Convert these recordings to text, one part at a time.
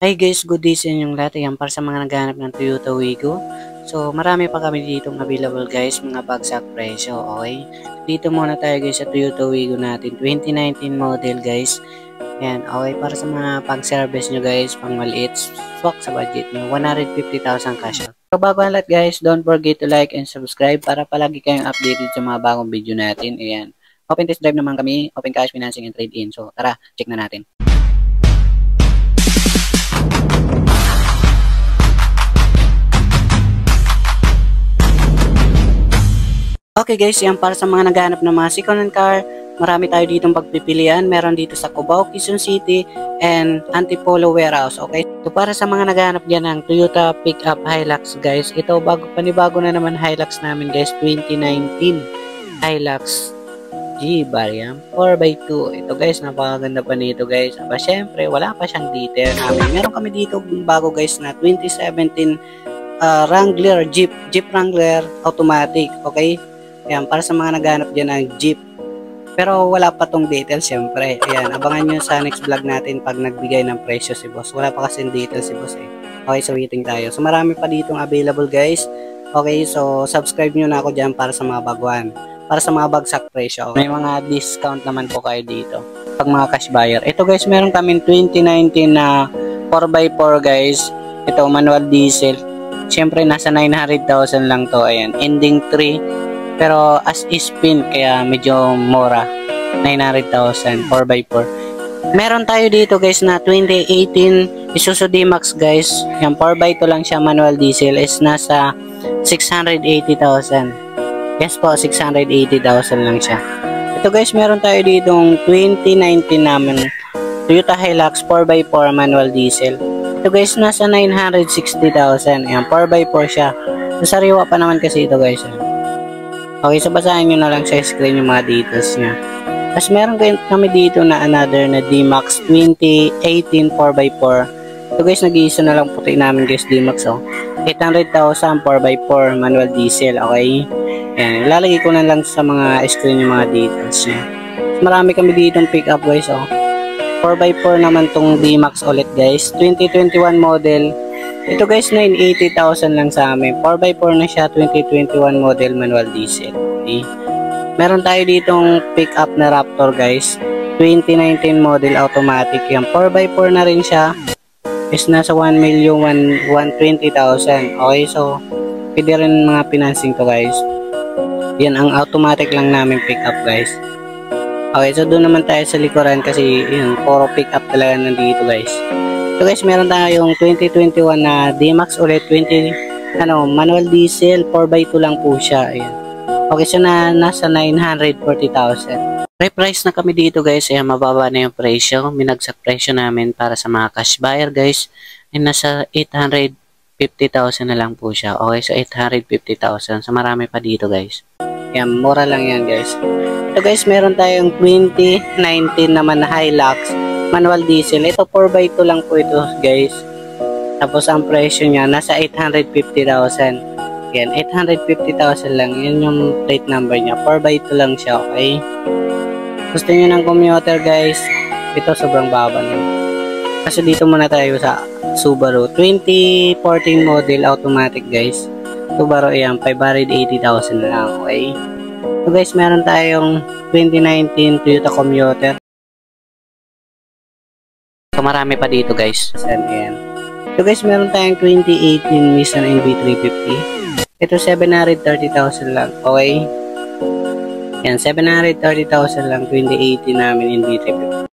Hi guys, good day sa inyong lahat. Ayan, para sa mga naghahanap ng Toyota Wigo. So, marami pa kami dito available guys, mga bagsak presyo, okay? Dito muna tayo guys sa Toyota Wigo natin, 2019 model guys. Ayan, okay, para sa mga pang-service nyo guys, pang maliit, swak sa budget nyo, 150,000 cash out. So, bago ang lahat guys, don't forget to like and subscribe para palagi kayong updated sa mga bagong video natin. Ayan, open test drive naman kami, open cash financing and trade-in. So, tara, check na natin. Okay guys, yan para sa mga naghahanap ng mga second-hand car, marami tayo ditong pagpipilian. Meron dito sa Cubao, Quezon City, and Antipolo Warehouse, okay? So para sa mga naghahanap dyan ng Toyota Pickup Hilux guys, ito panibago na naman Hilux namin guys, 2019 Hilux G Variant 4x2. Ito guys, napakaganda pa nito guys. Aba syempre, wala pa siyang detail namin. Meron kami dito bago guys na 2017 Wrangler Jeep Wrangler automatic, okay? Ayan, para sa mga naghanap dyan ng Jeep. Pero wala pa tong details syempre. Ayan, abangan nyo sa next vlog natin pag nagbigay ng presyo si boss. Wala pa kasi details si boss eh. Okay, so waiting tayo. So marami pa ditong available guys. Okay, so subscribe nyo na ako dyan para sa mga baguhan. Para sa mga bagsak presyo. May mga discount naman po kayo dito. Pag mga cash buyer. Ito guys, meron kami 2019 na 4x4 guys. Ito, manual diesel. Syempre, nasa 900,000 lang to. Ayan, ending 3. Pero as is pin, kaya medyo mura. 900,000, 4x4. Meron tayo dito guys na 2018 Isuzu D-Max guys. Yan, 4x2 lang siya, manual diesel. Is nasa 680,000. Yes po, 680,000 lang siya. Ito guys, meron tayo ditong 2019 namin Toyota Hilux 4x4 manual diesel. Ito guys, nasa 960,000. Ayan, 4x4 siya. Sariwa pa naman kasi ito guys. Okay, so basahin nyo na lang sa screen yung mga details niya. Tapos meron kami dito na another na D-Max 2018 4x4. Ito guys, nag-iisa na lang puti namin guys D-Max. 800,000 4x4 manual diesel. Okay. Ayan, ilalagay ko na lang sa mga screen yung mga details niya. Marami kami ditong pick up guys. 4x4 naman tong D-Max ulit guys. 2021 model. Ito guys, 980,000 lang sa amin. 4x4 na siya, 2021 model manual diesel. Okay. Meron tayo ditong pick up na Raptor guys. 2019 model automatic. Yan, 4x4 na rin siya. Is nasa 1,120,000. Okay, so pwede rin mga financing to guys. Yan, ang automatic lang namin pick up guys. Okay, so doon naman tayo sa likuran kasi yun, puro pick up talaga nandito guys. So guys, meron tayong 2021 na D-Max ulit, manual diesel, 4x2 lang po siya. Ayan. Okay, so nasa 940,000. Reprice na kami dito guys, ayan, mababa na yung presyo. Minagsak presyo namin para sa mga cash buyer guys. Ay nasa 850,000 na lang po siya. Okay, so 850,000. So marami pa dito guys. Ayan, mura lang yan guys. Ito guys, meron tayong 2019 naman na Hilux manual diesel. Ito 4x2 lang po ito guys. Tapos ang presyo niya nasa 850,000. Yan, 850,000 lang. Yan yung plate number niya. 4x2 lang siya, okay? Gusto niyo ng commuter guys, ito sobrang baba na. Kasi dito muna tayo sa Subaru 2014 model automatic guys. Subaru yan, 580,000 na lang, okay? So guys, meron tayong 2019 Toyota Commuter. So marami pa dito guys. Ayan. So guys, meron tayong 2018 Nissan NV350. Ito 730,000 lang. Okay. Yan, 730,000 lang 2018 namin NV350.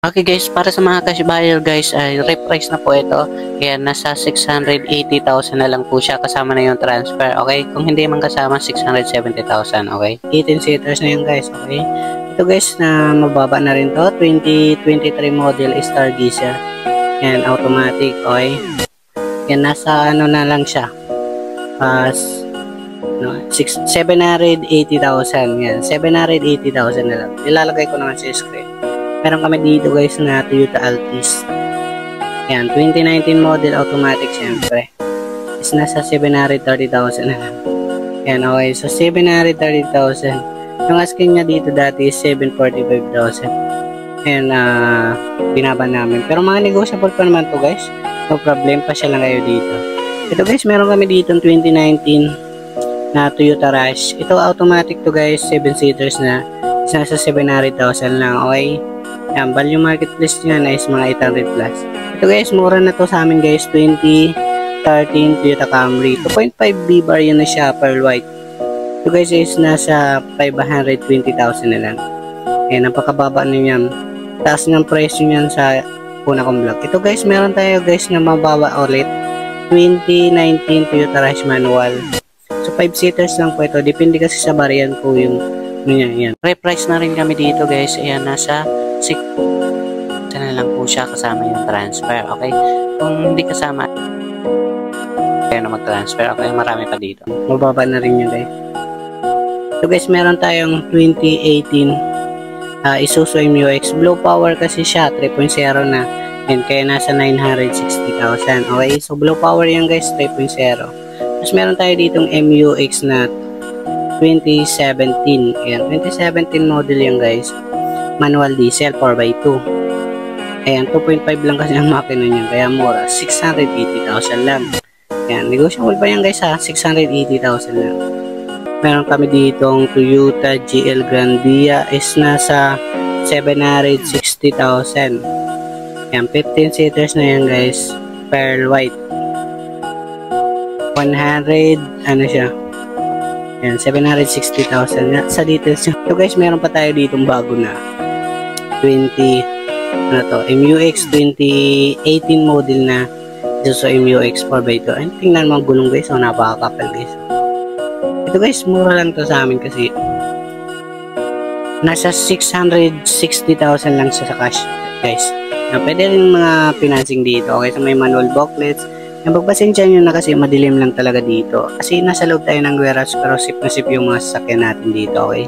Okay guys, para sa mga cash buyer guys, ay reprice na po ito. Kaya nasa 680,000 na lang po siya kasama na yung transfer. Okay, kung hindi man kasama 670,000. Okay, 18 seaters na yun guys. Okay. Ito guys, na mababa na rin to, 2023 model Stargazer. Yan, automatic, okay. Yan, nasa ano na lang siya. 780,000. Yan, 780,000 na lang. Ilalagay ko naman sa screen. Meron kami dito guys na Toyota Altis. Yan, 2019 model automatic syempre. Is nasa 730,000 na lang. Yan, okay. So, 730,000. Yung asking niya dito dati is 745,000. Ayan, binaba namin. Pero mga negotiable pa naman to guys. no problem, pa siya lang kayo dito. Ito guys, meron kami dito 2019 na Toyota Rush. Ito automatic to guys, 7-seaters na. Isa sa 700,000 lang, okay? Yan, value marketplace nyo na is mga 800 plus. Ito guys, mura na to sa amin guys, 2013 Toyota Camry. 2.5 B-bar yun na siya, pearl white. Ito guys is nasa 520,000 na lang. Ayan, napakababa na yan. Taas ng presyo niyan sa una kong vlog. Ito guys, meron tayo guys na mababa ulit. 2019 Toyota Rush manual. So 5-seaters lang po ito. Depende kasi sa variant po yung yan. Reprice na rin kami dito guys. Ayan, nasa 6 na lang po siya kasama yung transfer. Okay? Kung hindi kasama, kaya na mag-transfer. Okay? Marami pa dito. Mababa na rin yun guys. So guys, meron tayong 2018 Isuzu MU-X. Blue power kasi siya. 3.0 na. And kaya nasa 960,000. Okay? So blue power yan guys. 3.0. Tapos meron tayo ditong MU-X na 2017. Ayan, 2017 model yan guys. Manual diesel 4x2. Ayan, 2.5 lang kasi ang makina niya. Kaya mura, 680,000 lang. Ayan, negotiable pa yan guys ha. 680,000 lang. Meron kami ditong Toyota GL Grandia is nasa 760,000. Ayan, 15-seaters na yan guys. Pearl white. 100, ano siya? Ayan, 760,000 sa details nyo. So guys, meron pa tayo ditong bago na 20 ano to, MU-X 2018 model na Isuzu MU-X 4x2. Ay, tingnan mo ang gulong guys, so napakakapal guys. Ito guys, mura lang to sa amin kasi nasa 660,000 lang sa cash guys. Pwede rin mga financing dito. Okay, so may manual booklets. Pagpasensya nyo na kasi madilim lang talaga dito. Kasi nasa loob tayo ng warehouse pero sip na sip yung mga sasakyan natin dito, okay?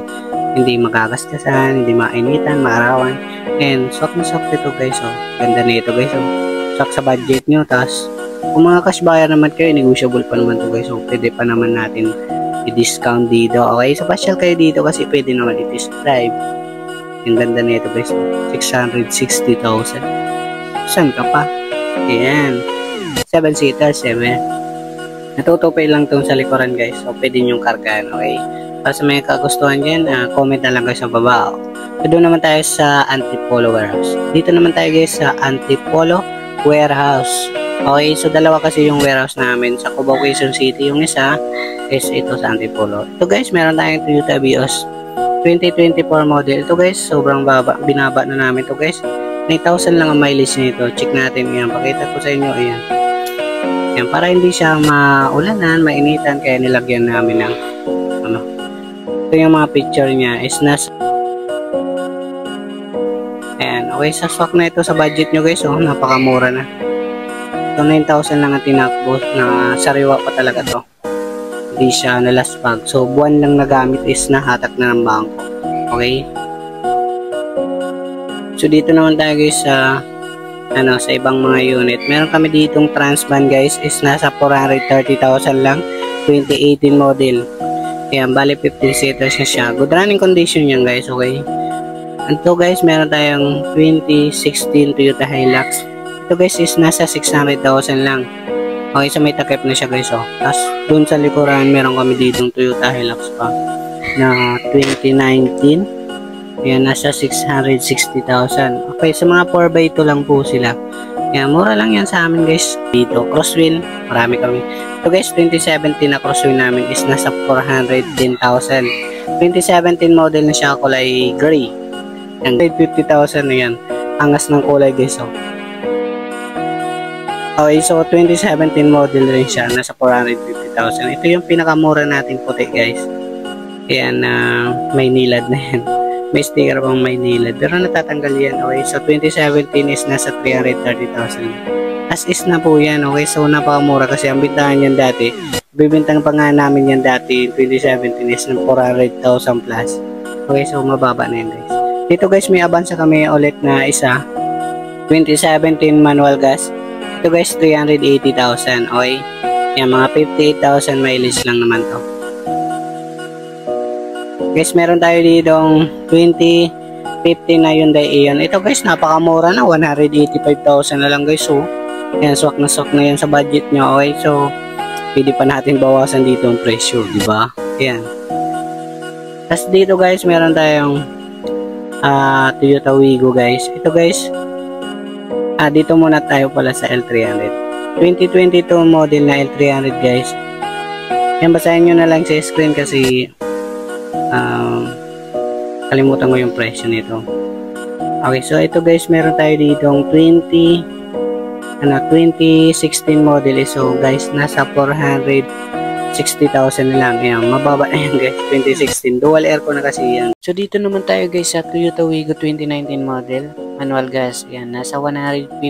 Hindi magkakaskasan, hindi mainitan, maarawan. And swak na swak dito guys, oh. Ganda na ito guys, oh. Swak sa budget nyo. Tapos kung mga cash buyer naman kayo, negotiable pa naman to guys. So pwede pa naman natin i-discount dito, okay? So pasyal kayo dito kasi pwede naman i-test drive. Ang ganda na ito guys, 660,000. Saan ka pa? Ayan. 7-seaters, 7. Natutupay lang itong sa likuran guys. So, pwede nyong kargaan, okay? Para sa may kagustuhan dyan, comment na lang guys sa baba. So, doon naman tayo sa Antipolo Warehouse. Dito naman tayo guys sa Antipolo Warehouse. Okay, so dalawa kasi yung warehouse namin sa Cubao, Quezon City. Yung isa is ito sa Antipolo. Ito guys, meron tayong Toyota Vios 2024 model. Ito guys, sobrang binaba na namin ito guys. 9,000 lang ang mileage nito. Check natin yan. Pakita ko sa inyo. Ayan. Yan, para hindi siya maulanan, mainitan, kaya nilagyan namin ng ano. Ito yung mga picture niya is nasa ayan, okay, sa swak na ito sa budget nyo guys, oh, napakamura na. So 9,000 lang ang tinakbo na sariwa pa talaga to. Hindi siya nalaspag. So buwan lang nagamit is nahatak na ng bangko. Okay? So dito naman tayo guys sa sa ibang mga unit. Meron kami ditong Transvan guys is nasa 430,000 lang, 2018 model. Ayan, bali 15-seaters na siya. Good running condition yan guys, okay? Ito guys, meron tayong 2016 Toyota Hilux. Ito guys is nasa 600,000 lang. Okay, so may takip na siya guys, oh. Tapos dun sa likuran, meron kami ditong Toyota Hilux pa na 2019. Ayan, nasa 660,000. Okay, sa mga 4x2 lang po sila. Ayan, mura lang yan sa amin guys. Dito, crosswheel, marami kami. So guys, 2017 na crosswheel namin is nasa 410,000. 2017 model na siya, kulay gray. Ayan, 50,000 na yan. Angas ng kulay guys, oh. Okay, so 2017 model rin siya, nasa 450,000. Ito yung pinakamura natin puti guys. Ayan, may nilad na yan. May sticker pang may nilad. Pero natatanggal yan. Okay, so 2017 is nasa 330,000. As is na po yan. Okay, so napakamura kasi ang bintahan yan dati. Bibintang pa nga namin yan dati. 2017 is ng 400,000 plus. Okay, so mababa na yan guys. Dito guys, may Avanza kami ulit na isa. 2017 manual gas. Ito guys, 380,000. Okay, yan, mga 58,000 mileage lang naman to. Guys, meron tayo ditong 2015 na Hyundai Eon. Ito guys, napakamura na. 185,000 na lang guys. So, Ayan, swak na yan sa budget nyo. Okay, so pwede pa natin bawasan dito ang presyo, di ba? Ayan. Tapos dito guys, meron tayong Toyota Wigo guys. Ito guys, dito muna tayo pala sa L300. 2022 model na L300 guys. Yan, basahin nyo na lang sa screen kasi kalimutan ko yung presyo nito. Okay, so ito guys, meron tayo ditong 2016 model. So guys, nasa 460,000 na lang. Ayan, mababa na yan guys, 2016. Dual aircon na kasi yan. So dito naman tayo guys sa Toyota Wigo 2019 model. Manual gas. Ayan, nasa 150,000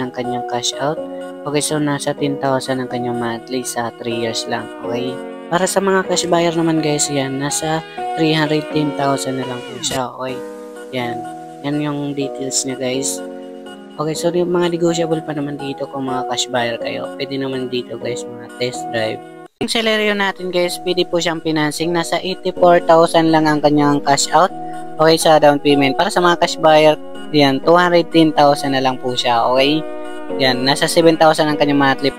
ang kanyang cash out. Okay, so nasa 10,000 ang kanyang monthly sa 3 years lang. Okay. Para sa mga cash buyer naman guys, yan, nasa 310,000 na lang po siya. Okay. Yan. Yan yung details niya guys. Okay, so yung mga negotiable pa naman dito kung mga cash buyer kayo. Pwede naman dito guys, mga test drive. Yung Celerio natin guys, pwede po siyang financing. Nasa 84,000 lang ang kanyang cash out. Okay, sa down payment. Para sa mga cash buyer, yan, 210,000 na lang po siya. Okay. Yan, nasa 7,000 ang kanyang monthly.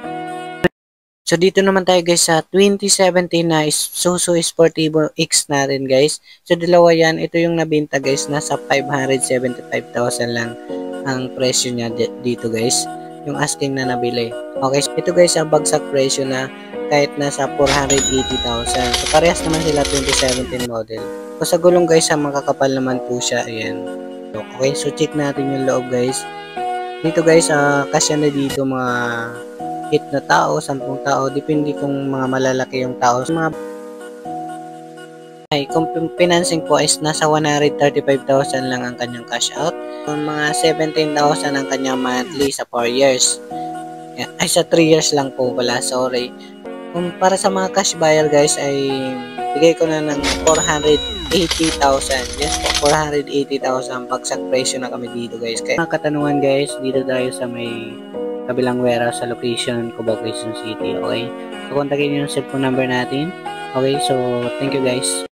So dito naman tayo guys sa 2017 na Isuzu Sportivo X natin guys. So dalawa yan, ito yung nabenta guys, nasa 575,000 lang ang presyo niya dito guys. Yung asking na nabili. Okay, ito guys ang bagsak presyo na kahit nasa 480,000. So parehas naman sila 2017 model. So sa gulong guys, makakapal naman po siya. Ayan. Okay, so check natin yung loob guys. Dito guys, kasya na dito mga 8 na tao, 10 tao, depende kung mga malalaki yung tao. Kung financing po is nasa 135,000 lang ang kanyang cash out. Mga 17,000 ang kanyang monthly sa 4 years. Ay, sa 3 years lang po pala, sorry. Kung para sa mga cash buyer guys ay bigay ko na ng 480,000. Yes po, 480,000. Bagsak presyo na kami dito guys. Kaya mga katanungan guys, dito tayo sa may kabilang warehouse sa location Cubao, Quezon City. Okay, so kontakin nyo yung cellphone number natin. Okay, so thank you guys.